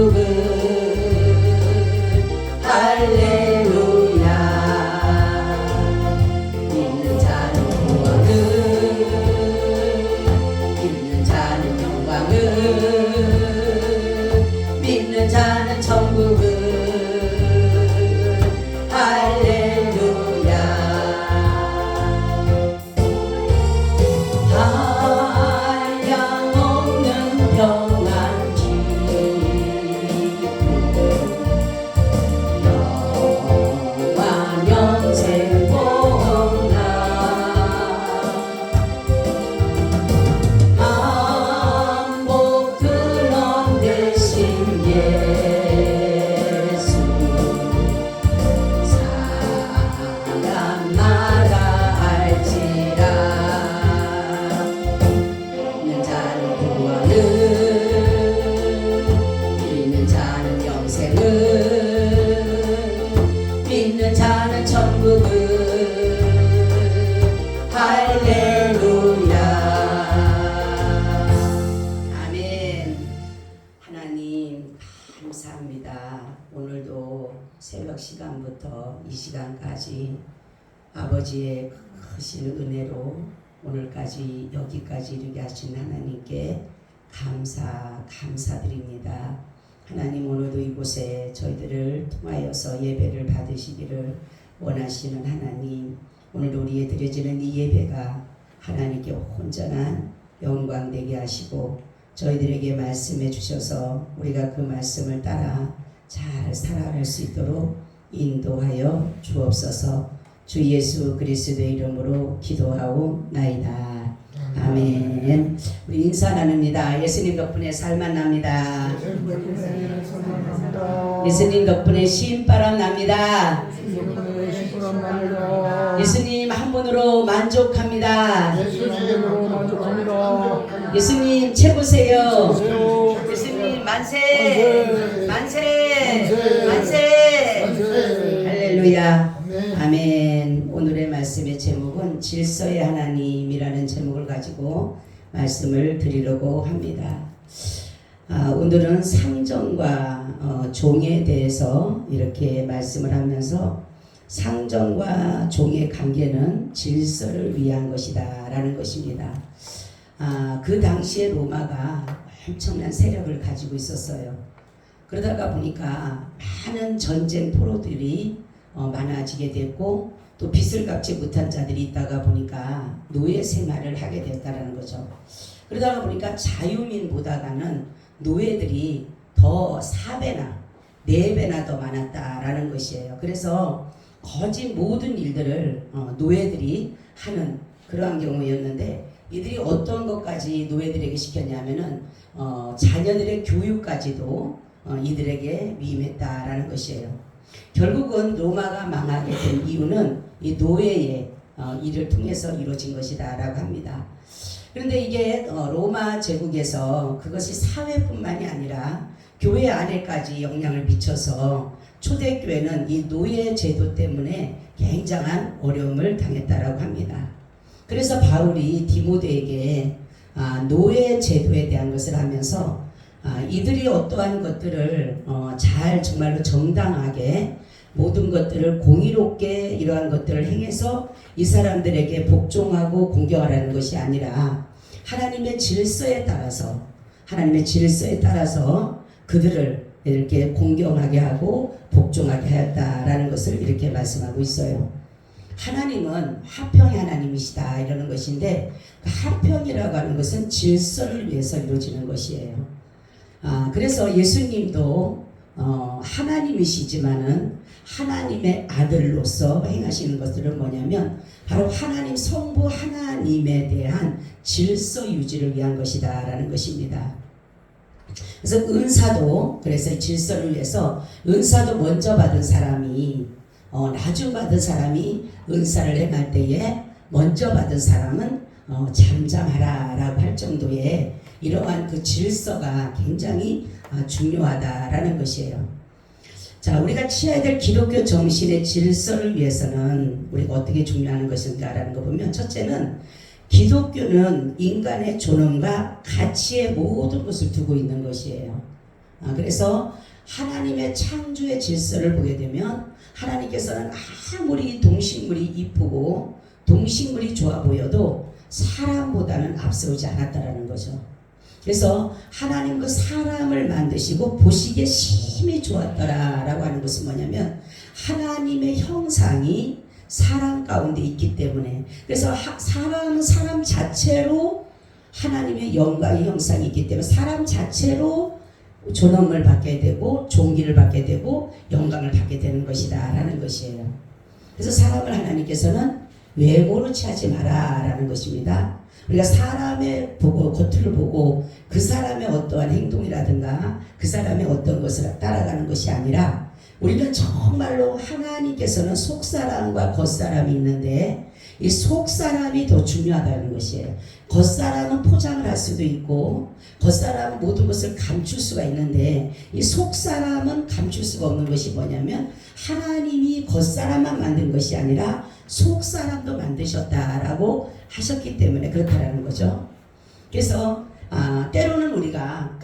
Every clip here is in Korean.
천국은 할렐루야. 믿는 자는 영광을, 믿는 자는 영광을, 믿는 자는 천국을 할렐루야. 한량없는 평안 기쁨 영원 영생 복나 한복 근원 대신 예수 사랑마다 알지라. 믿는 자는 구원을, 믿는 자는 영생을, 믿는 자는 천국을 할렐루야. 아멘. 하나님 감사합니다. 오늘도 새벽 시간부터 이 시간까지 아버지의 크신 은혜로 오늘까지 여기까지 이르게 하신 하나님께 감사드립니다. 하나님, 오늘도 이곳에 저희들을 통하여서 예배를 받으시기를 원하시는 하나님, 오늘 우리에 드려지는 이 예배가 하나님께 온전한 영광 되게 하시고 저희들에게 말씀해 주셔서 우리가 그 말씀을 따라 잘 살아갈 수 있도록 인도하여 주옵소서. 주 예수 그리스도의 이름으로 기도하옵나이다. 아멘. 우리 인사 나눕니다. 예수님 덕분에 살만 납니다. 예수님 덕분에 신바람 납니다. 예수님 한 분으로 만족합니다. 예수님 최고세요. 예수님 만세, 만세, 만세. 할렐루야. 아멘. 오늘의 말씀의 제목은 질서의 하나님이라는 제목을 가지고 말씀을 드리려고 합니다. 오늘은 상전과 종에 대해서 이렇게 말씀을 하면서 상전과 종의 관계는 질서를 위한 것이다 라는 것입니다. 그 당시에 로마가 엄청난 세력을 가지고 있었어요. 그러다가 보니까 많은 전쟁 포로들이 많아지게 됐고 또 빚을 갚지 못한 자들이 있다가 보니까 노예 생활을 하게 됐다는 거죠. 그러다가 보니까 자유민보다는 노예들이 더 4배나 4배나 더 많았다라는 것이에요. 그래서 거짓 모든 일들을 노예들이 하는 그러한 경우였는데, 이들이 어떤 것까지 노예들에게 시켰냐면은 자녀들의 교육까지도 이들에게 위임했다라는 것이에요. 결국은 로마가 망하게 된 이유는 이 노예의 일을 통해서 이루어진 것이다 라고 합니다. 그런데 이게 로마 제국에서 그것이 사회뿐만이 아니라 교회 안에까지 영향을 미쳐서 초대교회는 이 노예 제도 때문에 굉장한 어려움을 당했다라고 합니다. 그래서 바울이 디모데에게 노예 제도에 대한 것을 하면서 이들이 어떠한 것들을 잘 정말로 정당하게 모든 것들을 공의롭게 이러한 것들을 행해서 이 사람들에게 복종하고 공경하라는 것이 아니라 하나님의 질서에 따라서 그들을 이렇게 공경하게 하고 복종하게 하였다라는 것을 이렇게 말씀하고 있어요. 하나님은 화평의 하나님이시다 이러는 것인데, 그 화평이라고 하는 것은 질서를 위해서 이루어지는 것이에요. 그래서 예수님도 하나님이시지만은 하나님의 아들로서 행하시는 것들은 뭐냐면 바로 하나님 성부 하나님에 대한 질서 유지를 위한 것이다 라는 것입니다. 그래서 은사도 그래서 질서를 위해서 은사도 먼저 받은 사람이 나중 받은 사람이 은사를 행할 때에 먼저 받은 사람은 잠잠하라 라고 할 정도의 이러한 그 질서가 굉장히 중요하다라는 것이에요. 자, 우리가 취해야 될 기독교 정신의 질서를 위해서는 우리가 어떻게 중요한 것인가라는 거 보면, 첫째는 기독교는 인간의 존엄과 가치의 모든 것을 두고 있는 것이에요. 그래서 하나님의 창조의 질서를 보게 되면 하나님께서는 아무리 동식물이 이쁘고 동식물이 좋아 보여도 사람보다는 앞서오지 않았다라는 거죠. 그래서 하나님 그 사람을 만드시고 보시기에 심히 좋았더라라고 하는 것은 뭐냐면 하나님의 형상이 사람 가운데 있기 때문에, 그래서 사람은 사람 자체로 하나님의 영광의 형상이 있기 때문에 사람 자체로 존엄을 받게 되고 존귀를 받게 되고 영광을 받게 되는 것이다 라는 것이에요. 그래서 사람을 하나님께서는 외모로 취하지 마라 라는 것입니다. 우리가 사람의 겉을 보고 그 사람의 어떠한 행동이라든가 그 사람의 어떤 것을 따라가는 것이 아니라, 우리는 정말로 하나님께서는 속사람과 겉사람이 있는데 이 속사람이 더 중요하다는 것이에요. 겉사람은 포장을 할 수도 있고 겉사람은 모든 것을 감출 수가 있는데 이 속사람은 감출 수가 없는 것이 뭐냐면 하나님이 겉사람만 만든 것이 아니라 속사람도 만드셨다라고 하셨기 때문에 그렇다라는 거죠. 그래서 때로는 우리가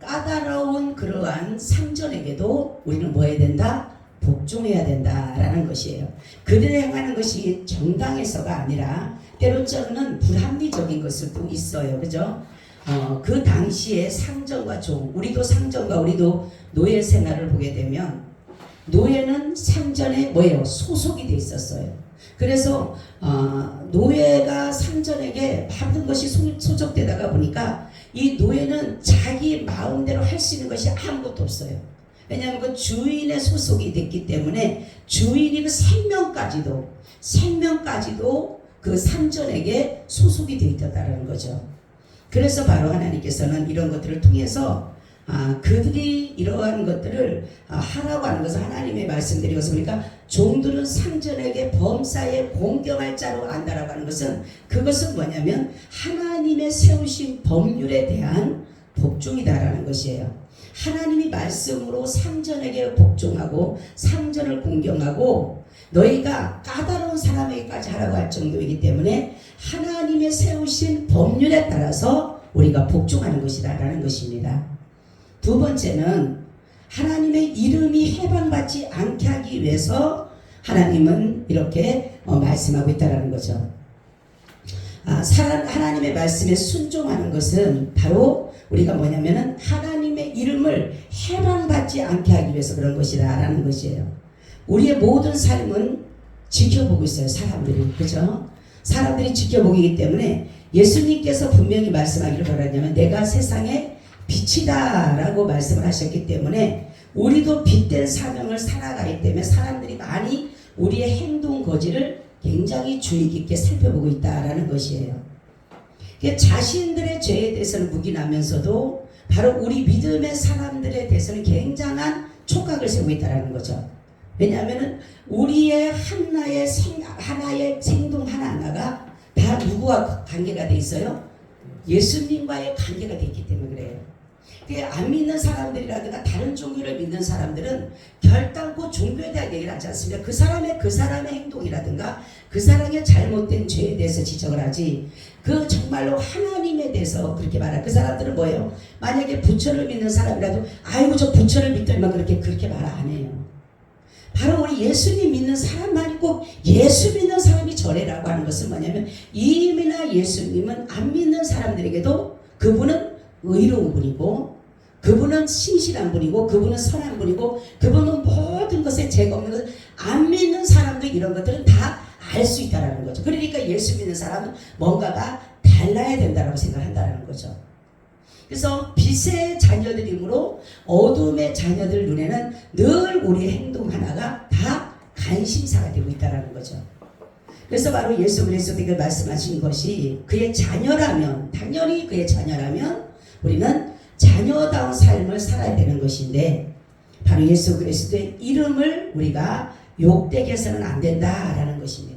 까다로운 그러한 상전에게도 우리는 뭐 해야 된다? 복종해야 된다라는 것이에요. 그들을 행하는 것이 정당해서가 아니라 때로는 불합리적인 것도 있어요. 그죠? 그 당시에 상전과 종, 우리도 상전과 우리도 노예 생활을 보게 되면 노예는 상전에 뭐예요? 소속이 돼 있었어요. 그래서 노예가 상전에게 받은 것이 소속되다가 보니까 이 노예는 자기 마음대로 할 수 있는 것이 아무것도 없어요. 왜냐하면 그 주인의 소속이 됐기 때문에 주인이 그 생명까지도 그 상전에게 소속이 되어 있다는 거죠. 그래서 바로 하나님께서는 이런 것들을 통해서 그들이 이러한 것들을 하라고 하는 것을 하나님의 말씀드리고서 보니까 종들은 상전에게 범사에 공경할 자로 안다라고 하는 것은, 그것은 뭐냐면 하나님의 세우신 법률에 대한 복종이다라는 것이에요. 하나님이 말씀으로 상전에게 복종하고 상전을 공경하고 너희가 까다로운 사람에게까지 하라고 할 정도이기 때문에 하나님의 세우신 법률에 따라서 우리가 복종하는 것이다 라는 것입니다. 두 번째는 하나님의 이름이 해방받지 않게 하기 위해서 하나님은 이렇게 말씀하고 있다는 거죠. 하나님의 말씀에 순종하는 것은 바로 우리가 뭐냐면은 하나님의 이름을 해방받지 않게 하기 위해서 그런 것이다 라는 것이에요. 우리의 모든 삶은 지켜보고 있어요. 사람들이. 그죠? 사람들이 지켜보기 때문에 예수님께서 분명히 말씀하기를 바랐냐면 내가 세상의 빛이다 라고 말씀을 하셨기 때문에 우리도 빛된 사명을 살아가기 때문에 사람들이 많이 우리의 행동 거지를 굉장히 주의 깊게 살펴보고 있다라는 것이에요. 자신들의 죄에 대해서는 무기나면서도 바로 우리 믿음의 사람들에 대해서는 굉장한 촉각을 세우고 있다는 거죠. 왜냐하면 우리의 하나의 행동 하나하나가 다 누구와 관계가 돼 있어요? 예수님과의 관계가 돼 있기 때문에 그래요. 안 믿는 사람들이라든가 다른 종교를 믿는 사람들은 결단코 종교에 대한 얘기를 하지 않습니다. 그 사람의 행동이라든가 그 사람의 잘못된 죄에 대해서 지적을 하지, 그 정말로 하나님에 대해서 그렇게 말할 그 사람들은 뭐예요? 만약에 부처를 믿는 사람이라도 아이고 저 부처를 믿더니만 그렇게 말 안 해요. 바로 우리 예수님 믿는 사람만 있고 예수 믿는 사람이 저래라고 하는 것은 뭐냐면 이미나 예수님은 안 믿는 사람들에게도 그분은 의로운 분이고 그분은 신실한 분이고 그분은 선한 분이고 그분은 모든 것에 죄가 없는 것을 안 믿는 사람도 이런 것들은 다 알 수 있다는 거죠. 그러니까 예수 믿는 사람은 뭔가가 달라야 된다고 생각한다는 거죠. 그래서 빛의 자녀들이므로 어둠의 자녀들 눈에는 늘 우리의 행동 하나가 다 관심사가 되고 있다는 거죠. 그래서 바로 예수 그리스도가 말씀하신 것이 그의 자녀라면, 당연히 그의 자녀라면 우리는 자녀다운 삶을 살아야 되는 것인데 바로 예수 그리스도의 이름을 우리가 욕되게 해서는 안 된다라는 것입니다.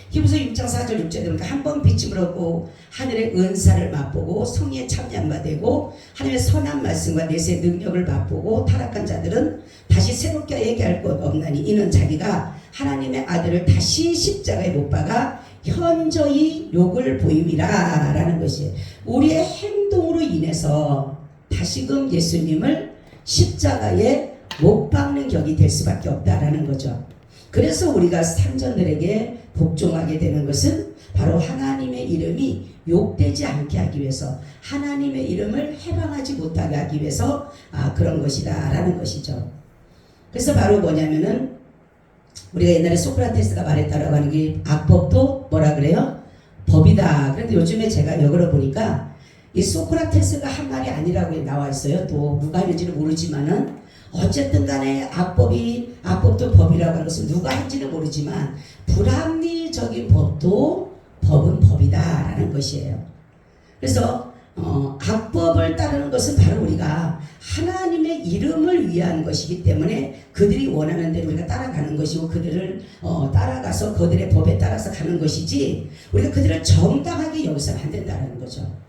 히브리서 6장 4절 6절에 보니까 한번 빛을 얻고 하늘의 은사를 맛보고 성령에 참여한 바 되고 하나님의 선한 말씀과 내세의 능력을 맛보고 타락한 자들은 다시 새롭게 얘기할 것 없나니 이는 자기가 하나님의 아들을 다시 십자가에 못 박아 현저히 욕을 보임이라 라는 것이에요. 우리의 행동으로 인해서 다시금 예수님을 십자가에 못 박는 격이 될 수밖에 없다라는 거죠. 그래서 우리가 상전들에게 복종하게 되는 것은 바로 하나님의 이름이 욕되지 않게 하기 위해서, 하나님의 이름을 해방하지 못하게 하기 위해서 그런 것이다 라는 것이죠. 그래서 바로 뭐냐면은 우리가 옛날에 소크라테스가 말했다라고 하는 게 악법도 뭐라 그래요? 법이다. 그런데 요즘에 제가 역으로 보니까 이 소크라테스가 한 말이 아니라고 나와 있어요. 또 누가 했는지는 모르지만은 어쨌든 간에 악법도 법이라고 하는 것은 누가 했는지는 모르지만 불합리적인 법도 법은 법이다라는 것이에요. 그래서 악법을 따르는 것은 바로 우리가 하나님의 이름을 위한 것이기 때문에 그들이 원하는 대로 우리가 따라가는 것이고 그들을 따라가서 그들의 법에 따라서 가는 것이지 우리가 그들을 정당하게 여기서는 안 된다는 거죠.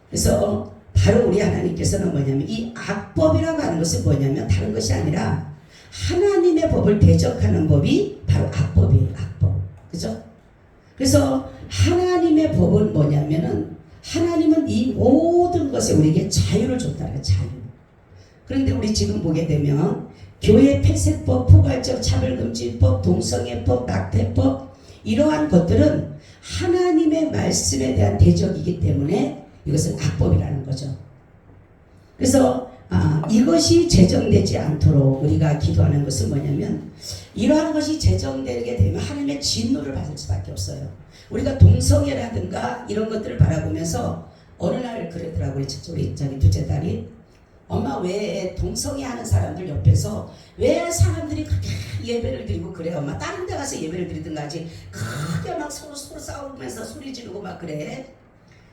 그래서 바로 우리 하나님께서는 뭐냐면 이 악법이라고 하는 것은 뭐냐면 다른 것이 아니라 하나님의 법을 대적하는 법이 바로 악법이에요. 악법. 그죠? 그래서 하나님의 법은 뭐냐면은 하나님은 이 모든 것에 우리에게 자유를 줬다는 자유. 그런데 우리 지금 보게 되면 교회 폐쇄법, 포괄적 차별금지법, 동성애법, 낙태법 이러한 것들은 하나님의 말씀에 대한 대적이기 때문에 이것은 악법이라는 거죠. 그래서 이것이 제정되지 않도록 우리가 기도하는 것은 뭐냐면 이러한 것이 제정되게 되면 하나님의 진노를 받을 수밖에 없어요. 우리가 동성애라든가 이런 것들을 바라보면서 어느 날 그러더라고요. 우리 둘째 딸이 엄마 왜 동성애 하는 사람들 옆에서 왜 사람들이 그렇게 예배를 드리고 그래 엄마 다른 데 가서 예배를 드리든가 하지 크게 막 서로 싸우면서 소리 지르고 막 그래.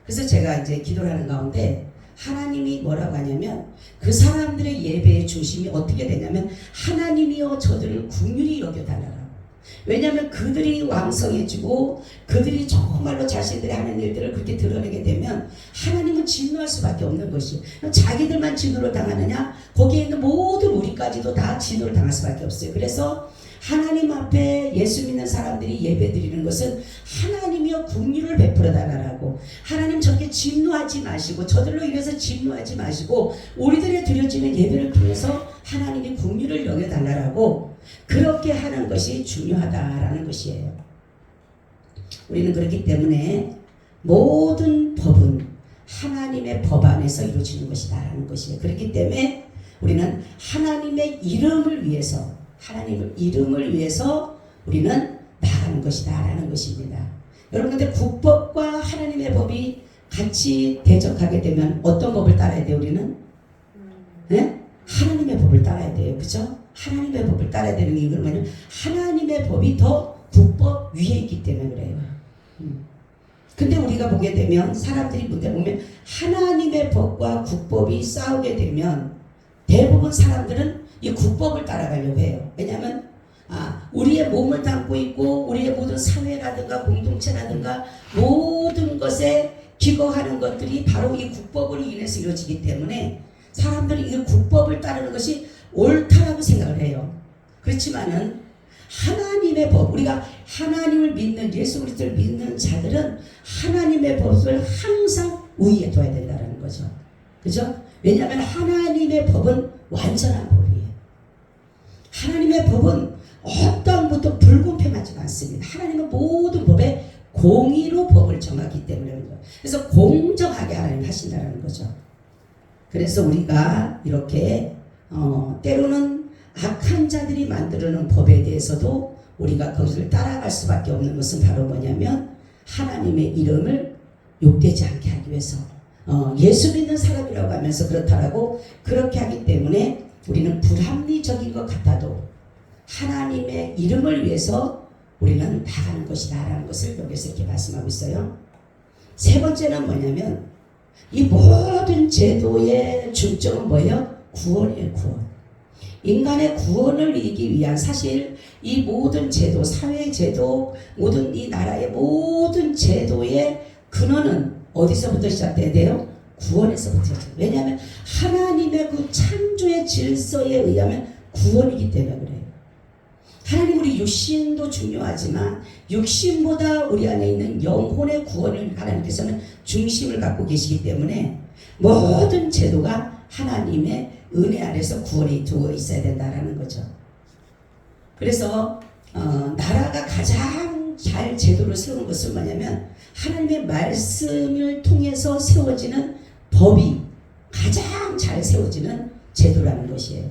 그래서 제가 이제 기도를 하는 가운데 하나님이 뭐라고 하냐면 그 사람들의 예배의 중심이 어떻게 되냐면 하나님이여 저들을 긍휼히 여겨달라고. 왜냐하면 그들이 왕성해지고 그들이 정말로 자신들이 하는 일들을 그렇게 드러내게 되면 하나님은 진노할 수밖에 없는 것이 자기들만 진노를 당하느냐 거기에 있는 모든 우리까지도 다 진노를 당할 수밖에 없어요. 그래서 하나님 앞에 예수 믿는 사람들이 예배 드리는 것은 하나님이여 긍휼을 베풀어 달라고 하나님 저렇게 진노하지 마시고 저들로 인해서 진노하지 마시고 우리들의 드려지는 예배를 통해서 하나님이 긍휼을 여겨 달라고 그렇게 하는 것이 중요하다라는 것이에요. 우리는 그렇기 때문에 모든 법은 하나님의 법 안에서 이루어지는 것이다라는 것이에요. 그렇기 때문에 우리는 하나님의 이름을 위해서 우리는 나가는 것이다라는 것입니다. 여러분 근데 국법과 하나님의 법이 같이 대적하게 되면 어떤 법을 따라야 돼요? 우리는? 네? 하나님의 법을 따라야 돼요. 그죠? 하나님의 법을 따라야 되는 이유는 뭐냐면 하나님의 법이 더 국법 위에 있기 때문에 그래요. 근데 우리가 보게 되면 사람들이 문제 보면 하나님의 법과 국법이 싸우게 되면 대부분 사람들은 이 국법을 따라가려고 해요. 왜냐하면 우리의 몸을 담고 있고 우리의 모든 사회라든가 공동체라든가 모든 것에 기거하는 것들이 바로 이 국법으로 인해서 이루어지기 때문에 사람들이 이 국법을 따르는 것이 옳다라고 생각을 해요. 그렇지만은 하나님의 법, 우리가 하나님을 믿는 예수 그리스도를 믿는 자들은 하나님의 법을 항상 우위에 둬야 된다는 거죠. 그죠? 왜냐하면 하나님의 법은 완전한 법이에요. 하나님의 법은 어떤 것도 불공평하지 않습니다. 하나님은 모든 법에 공의로 법을 정하기 때문에 그런 거예요. 그래서 공정하게 하나님 하신다는 거죠. 그래서 우리가 이렇게 때로는 악한 자들이 만들어놓은 법에 대해서도 우리가 거기를 따라갈 수밖에 없는 것은 바로 뭐냐면 하나님의 이름을 욕되지 않게 하기 위해서 예수 믿는 사람이라고 하면서 그렇다라고 그렇게 하기 때문에 우리는 불합리적인 것 같아도 하나님의 이름을 위해서 우리는 나가는 것이다 라는 것을 여기서 이렇게 말씀하고 있어요. 세 번째는 뭐냐면 이 모든 제도의 중점은 뭐예요? 구원이에요. 구원. 인간의 구원을 이루기 위한 사실 이 모든 제도, 사회 제도, 모든 이 나라의 모든 제도의 근원은 어디서부터 시작돼야 돼요? 구원에서부터 시작돼요. 왜냐하면 하나님의 그 창조의 질서에 의하면 구원이기 때문에 그래요. 하나님 우리 육신도 중요하지만 육신보다 우리 안에 있는 영혼의 구원을 하나님께서는 중심을 갖고 계시기 때문에 모든 제도가 하나님의 은혜 아래서 구원이 두어 있어야 된다라는 거죠. 그래서 나라가 가장 잘 제도를 세우는 것은 뭐냐면 하나님의 말씀을 통해서 세워지는 법이 가장 잘 세워지는 제도라는 것이에요.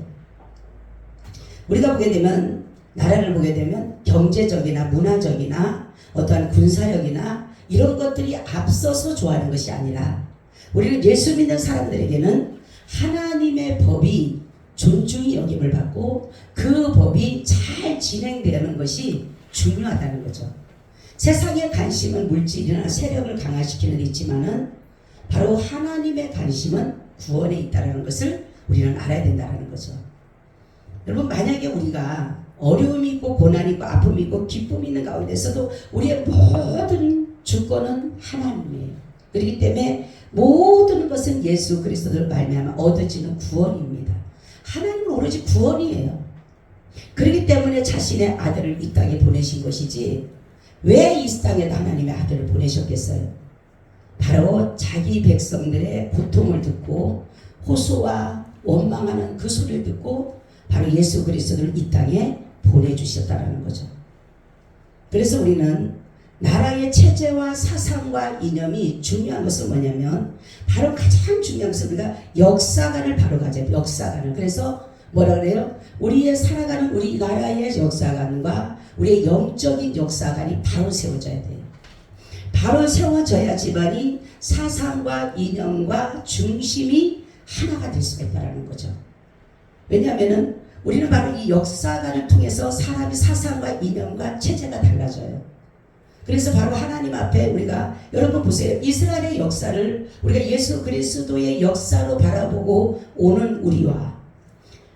우리가 보게 되면 나라를 보게 되면 경제적이나 문화적이나 어떠한 군사력이나 이런 것들이 앞서서 좋아하는 것이 아니라 우리는 예수 믿는 사람들에게는 하나님의 법이 존중이 여김을 받고 그 법이 잘 진행되는 것이 중요하다는 거죠. 세상의 관심은 물질이나 세력을 강화시키는 데 있지만은 바로 하나님의 관심은 구원에 있다는 것을 우리는 알아야 된다는 거죠. 여러분, 만약에 우리가 어려움이 있고 고난이 있고 아픔이 있고 기쁨이 있는 가운데서도 우리의 모든 주권은 하나님이에요. 그렇기 때문에 모든 것은 예수 그리스도를 말미암아 얻어지는 구원입니다. 하나님은 오로지 구원이에요. 그렇기 때문에 자신의 아들을 이 땅에 보내신 것이지 왜 이 땅에 하나님의 아들을 보내셨겠어요? 바로 자기 백성들의 고통을 듣고 호소와 원망하는 그 소리를 듣고 바로 예수 그리스도를 이 땅에 보내주셨다는 거죠. 그래서 우리는 나라의 체제와 사상과 이념이 중요한 것은 뭐냐면 바로 가장 중요한 것은 우리가 역사관을 바로 가져요. 역사관을. 그래서 뭐라 그래요? 우리의 살아가는 우리 나라의 역사관과 우리의 영적인 역사관이 바로 세워져야 돼요. 바로 세워져야지만이 사상과 이념과 중심이 하나가 될 수가 있다는 거죠. 왜냐하면 우리는 바로 이 역사관을 통해서 사람의 사상과 이념과 체제가 달라져요. 그래서 바로 하나님 앞에 우리가 여러분 보세요. 이스라엘의 역사를 우리가 예수 그리스도의 역사로 바라보고 오는 우리와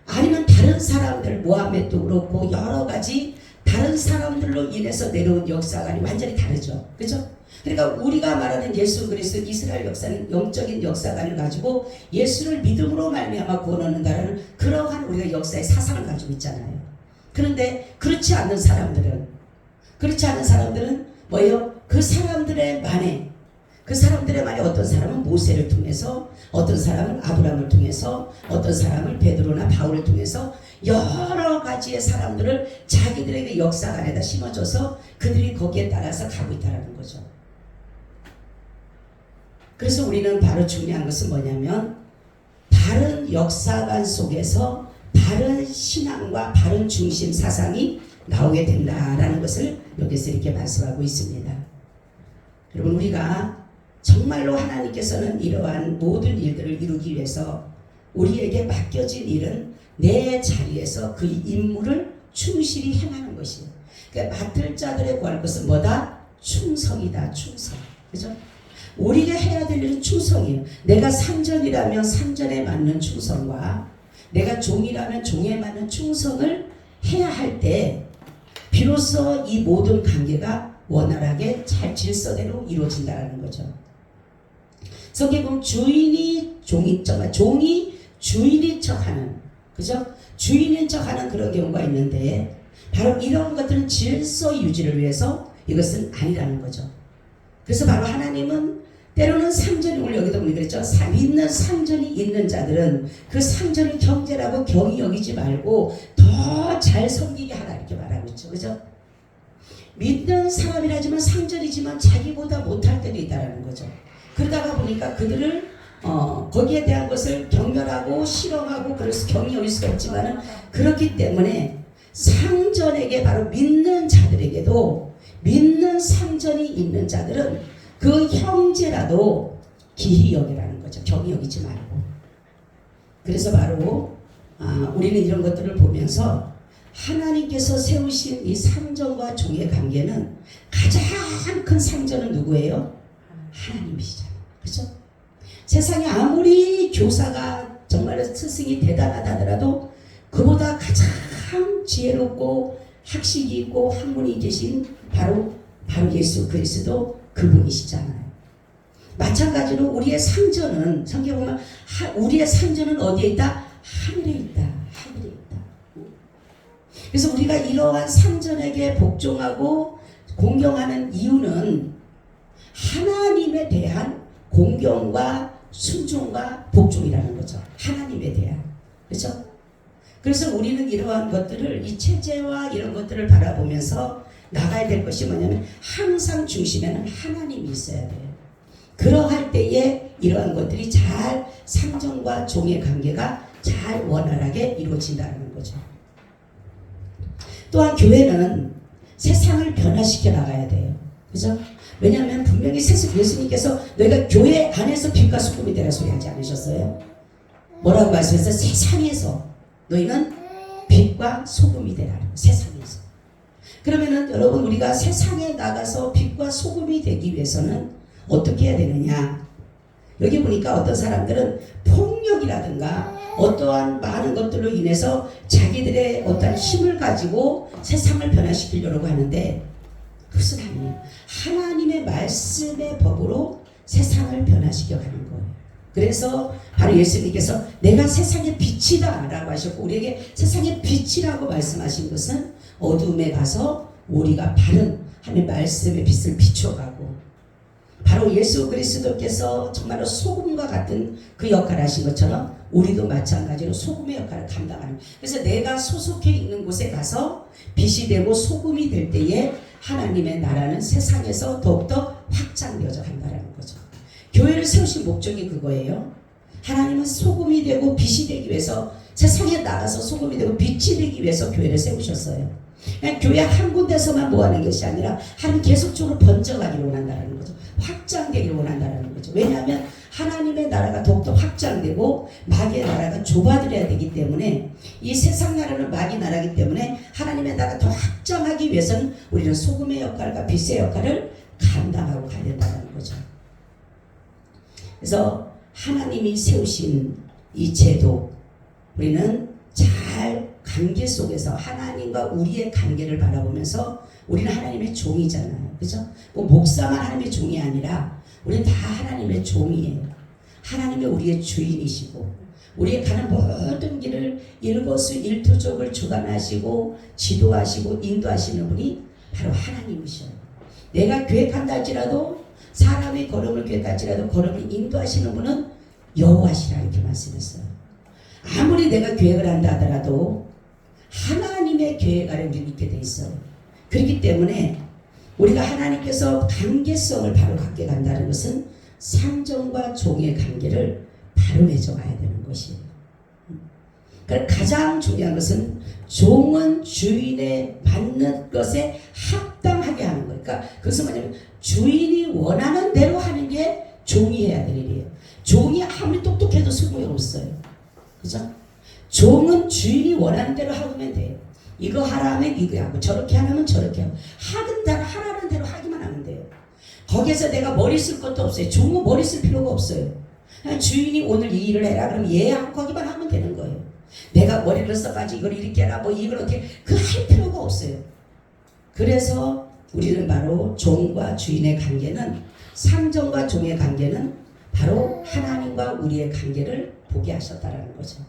아니면 다른 사람들 모하메도 그렇고 여러 가지 다른 사람들로 인해서 내려온 역사관이 완전히 다르죠. 그렇죠? 그러니까 우리가 말하는 예수 그리스도 이스라엘 역사는 영적인 역사관을 가지고 예수를 믿음으로 말미암아 구원 얻는다라는 그러한 우리가 역사의 사상을 가지고 있잖아요. 그런데 그렇지 않는 사람들은 뭐예요? 그 사람들의 만에 어떤 사람은 모세를 통해서, 어떤 사람은 아브라함을 통해서, 어떤 사람은 베드로나 바울을 통해서 여러 가지의 사람들을 자기들에게 역사관에다 심어줘서 그들이 거기에 따라서 가고 있다는 거죠. 그래서 우리는 바로 중요한 것은 뭐냐면 바른 역사관 속에서 바른 신앙과 바른 중심 사상이 나오게 된다라는 것을 여기서 이렇게 말씀하고 있습니다. 여러분, 우리가 정말로 하나님께서는 이러한 모든 일들을 이루기 위해서 우리에게 맡겨진 일은 내 자리에서 그 임무를 충실히 행하는 것이에요. 그러니까 맡을 자들의 구할 것은 뭐다? 충성이다. 충성. 그죠? 우리가 해야 될 일은 충성이에요. 내가 상전이라면 상전에 맞는 충성과 내가 종이라면 종에 맞는 충성을 해야 할 때 비로소 이 모든 관계가 원활하게 잘 질서대로 이루어진다는 거죠. 성경에 보면 종이 주인인 척하는, 그죠? 주인인 척하는 그런 경우가 있는데 바로 이런 것들은 질서 유지를 위해서 이것은 아니라는 거죠. 그래서 바로 하나님은 때로는 상전이, 오늘 여기도 보니 그랬죠. 믿는 상전이 있는 자들은 그 상전을 경제라고 경히 여기지 말고 더 잘 섬기게 하라 이렇게 말하고 있죠. 그죠? 믿는 사람이라지만 상전이지만 자기보다 못할 때도 있다라는 거죠. 그러다가 보니까 그들을 거기에 대한 것을 경멸하고 실험하고 그래서 경히 여길 수가 있지만은 그렇기 때문에 상전에게 바로 믿는 자들에게도 믿는 상전이 있는 자들은 그 형제라도 기히 여기라는 거죠. 경히 여기지 말고. 그래서 바로 우리는 이런 것들을 보면서 하나님께서 세우신 이 상전과 종의 관계는 가장 큰 상전은 누구예요? 하나님이시잖아요. 그렇죠? 세상에 아무리 교사가 정말 스승이 대단하다 하더라도 그보다 가장 지혜롭고 학식이 있고 학문이 계신 바로 예수 그리스도 그분이시잖아요. 마찬가지로 우리의 상전은 성경에 보면 우리의 상전은 어디에 있다? 하늘에 있다. 하늘에 있다. 그래서 우리 우리가 이러한 상전에게 복종하고 공경하는 이유는 하나님에 대한 공경과 순종과 복종이라는 거죠. 하나님에 대한. 그렇죠? 그래서 우리는 이러한 것들을, 이 체제와 이런 것들을 바라보면서 나가야 될 것이 뭐냐면 항상 중심에는 하나님이 있어야 돼요. 그러할 때에 이러한 것들이 잘 상전과 종의 관계가 잘 원활하게 이루어진다는 거죠. 또한 교회는 세상을 변화시켜 나가야 돼요. 그죠? 왜냐하면 분명히 예수님께서 너희가 교회 안에서 빛과 소금이 되라 소리 하지 않으셨어요? 뭐라고 말씀하셨어요? 세상에서 너희는 빛과 소금이 되라. 세상에서. 그러면은 여러분, 우리가 세상에 나가서 빛과 소금이 되기 위해서는 어떻게 해야 되느냐? 여기 보니까 어떤 사람들은 폭력이라든가 어떠한 많은 것들로 인해서 자기들의 어떤 힘을 가지고 세상을 변화시키려고 하는데, 그것은 아니에요. 하나님의 말씀의 법으로 세상을 변화시켜 가는 거예요. 그래서 바로 예수님께서 내가 세상의 빛이다 라고 하셨고, 우리에게 세상의 빛이라고 말씀하신 것은 어두움에 가서 우리가 바른 하나님의 말씀의 빛을 비춰가고, 바로 예수 그리스도께서 정말로 소금과 같은 그 역할을 하신 것처럼 우리도 마찬가지로 소금의 역할을 감당하는. 그래서 내가 소속해 있는 곳에 가서 빛이 되고 소금이 될 때에 하나님의 나라는 세상에서 더욱더 확장되어져 간다는 거죠. 교회를 세우신 목적이 그거예요. 하나님은 소금이 되고 빛이 되기 위해서, 세상에 나가서 소금이 되고 빛이 되기 위해서 교회를 세우셨어요. 그냥 교회 한 군데서만 모아낸 것이 아니라 하나님 계속적으로 번져가기를 원한다는 거죠. 확장되기를 원한다는 거죠. 왜냐하면 하나님의 나라가 더욱더 확장되고 마귀의 나라가 좁아들어야 되기 때문에, 이 세상 나라는 마귀 나라이기 때문에 하나님의 나라가 더 확장하기 위해서는 우리는 소금의 역할과 빛의 역할을 감당하고 가야 된다는 거죠. 그래서 하나님이 세우신 이 제도, 우리는 잘 관계 속에서 하나님과 우리의 관계를 바라보면서, 우리는 하나님의 종이잖아요. 그죠? 뭐 목사만 하나님의 종이 아니라 우리는 다 하나님의 종이에요. 하나님이 우리의 주인이시고, 우리의 가는 모든 길을 일거수일투족을 주관하시고 지도하시고 인도하시는 분이 바로 하나님이셔요. 내가 계획한다 할지라도, 사람의 걸음을 계획할지라도 걸음을 인도하시는 분은 여호와시라 이렇게 말씀했어요. 아무리 내가 계획을 한다 하더라도 하나님의 계획 아래 우리는 있게 돼 있어요. 그렇기 때문에 우리가 하나님께서 관계성을 바로 갖게 간다는 것은 상전과 종의 관계를 바로 맺어가야 되는 것이에요. 그러니까 가장 중요한 것은 종은 주인에 맞는 것에 합당하게 하는 거예요. 그러니까 그것은 뭐냐면 주인이 원하는 대로 하는 게 종이 해야 될 일이에요. 종이 아무리 똑똑해도 소용이 없어요. 그죠? 종은 주인이 원하는 대로 하면 돼요. 이거 하라 하면 이거 하고, 저렇게 하면 저렇게 하고, 하라는 대로 하기만 하면 돼요. 거기에서 내가 머리 쓸 것도 없어요. 종은 머리 쓸 필요가 없어요. 그냥 주인이 오늘 이 일을 해라 그러면 얘 하고 거기만 하면 되는 거예요. 내가 머리를 써가지고 이걸 이렇게 해라 뭐 이걸 어떻게, 그 할 필요가 없어요. 그래서 우리는 바로 종과 주인의 관계는, 상전과 종의 관계는 바로 하나님과 우리의 관계를 보게 하셨다라는 거죠.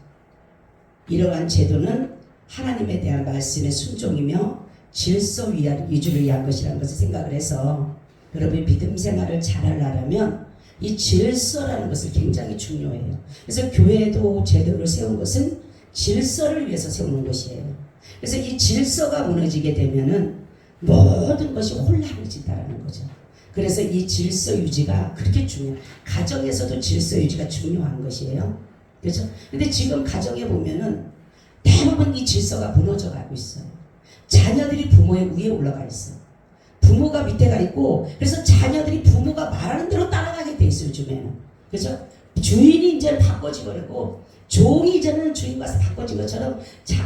이러한 제도는 하나님에 대한 말씀의 순종이며 질서 위주를 위한 것이라는 것을 생각을 해서, 여러분이 믿음 생활을 잘하려면 이 질서라는 것을 굉장히 중요해요. 그래서 교회도 제도를 세운 것은 질서를 위해서 세우는 것이에요. 그래서 이 질서가 무너지게 되면은 모든 것이 혼란해진다는 거죠. 그래서 이 질서 유지가 그렇게 중요해요. 가정에서도 질서 유지가 중요한 것이에요. 그렇죠? 근데 지금 가정에 보면은 대부분 이 질서가 무너져 가고 있어요. 자녀들이 부모의 위에 올라가 있어요. 부모가 밑에 가 있고, 그래서 자녀들이 부모가 말하는 대로 따라가게 돼 있어요, 요즘에는. 그렇죠? 주인이 이제 바꿔지고 그러고, 종이 이제는 주인과 바꿔진 것처럼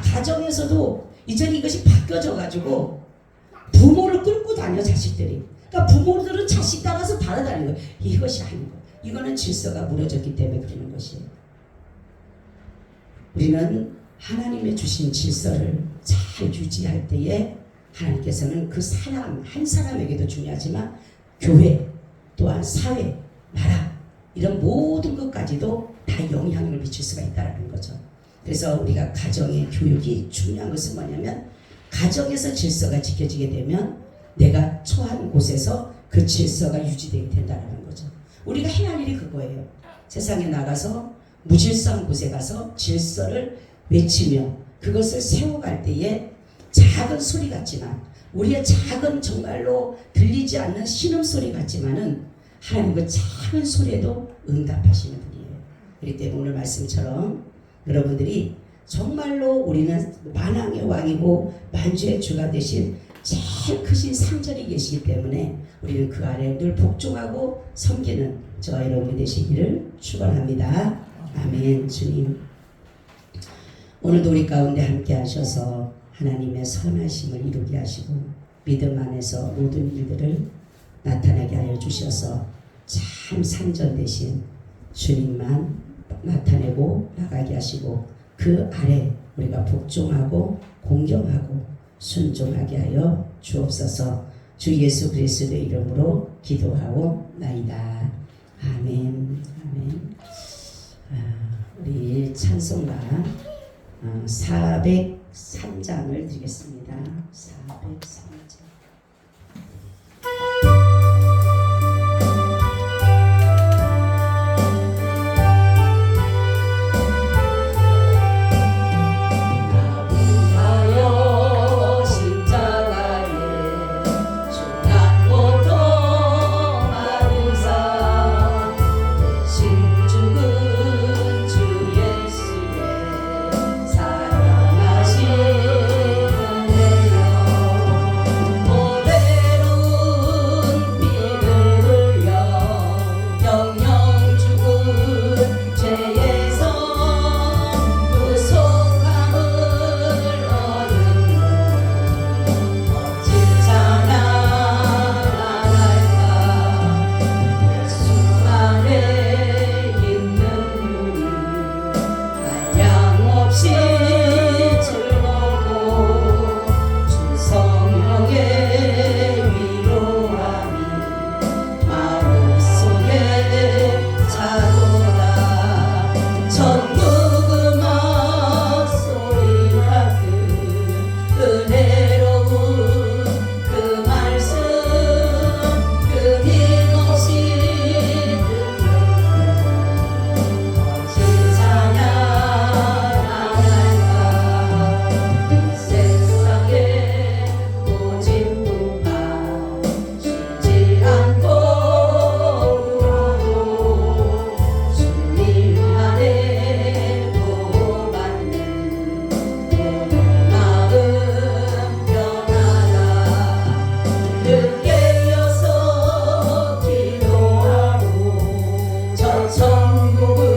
가정에서도 이제는 이것이 바뀌어져 가지고 부모를 끌고 다녀, 자식들이. 그러니까 부모들은 자식 따라서 따라다니는 거예요. 이것이 아닌 거예요. 이거는 질서가 무너졌기 때문에 그러는 것이에요. 우리는 하나님의 주신 질서를 잘 유지할 때에 하나님께서는 그 사람 한 사람에게도 중요하지만 교회 또한 사회, 나라 이런 모든 것까지도 다 영향을 미칠 수가 있다는 거죠. 그래서 우리가 가정의 교육이 중요한 것은 뭐냐면 가정에서 질서가 지켜지게 되면 내가 처한 곳에서 그 질서가 유지되게 된다는 거죠. 우리가 해야 할 일이 그거예요. 세상에 나가서 무질서한 곳에 가서 질서를 외치며 그것을 세워갈 때에 작은 소리 같지만, 우리의 작은 정말로 들리지 않는 신음소리 같지만은 하나님 그 작은 소리에도 응답하시는 분이에요. 그렇기 때문에 오늘 말씀처럼 여러분들이 정말로 우리는 만왕의 왕이고 만주의 주가 되신 제일 크신 상전이 계시기 때문에 우리는 그 아래 늘 복종하고 섬기는 저와 여러분이 되시기를 축원합니다. 아멘. 주님, 오늘도 우리 가운데 함께 하셔서 하나님의 선하심을 이루게 하시고 믿음 안에서 모든 일들을 나타나게 하여 주셔서 참 상전 되신 주님만 나타내고 나가게 하시고 그 아래 우리가 복종하고 공경하고 순종하게 하여 주옵소서. 주 예수 그리스도의 이름으로 기도하고 나이다. 아멘. 아멘. 우리 찬송가 403장을 드리겠습니다. 403장. 천국을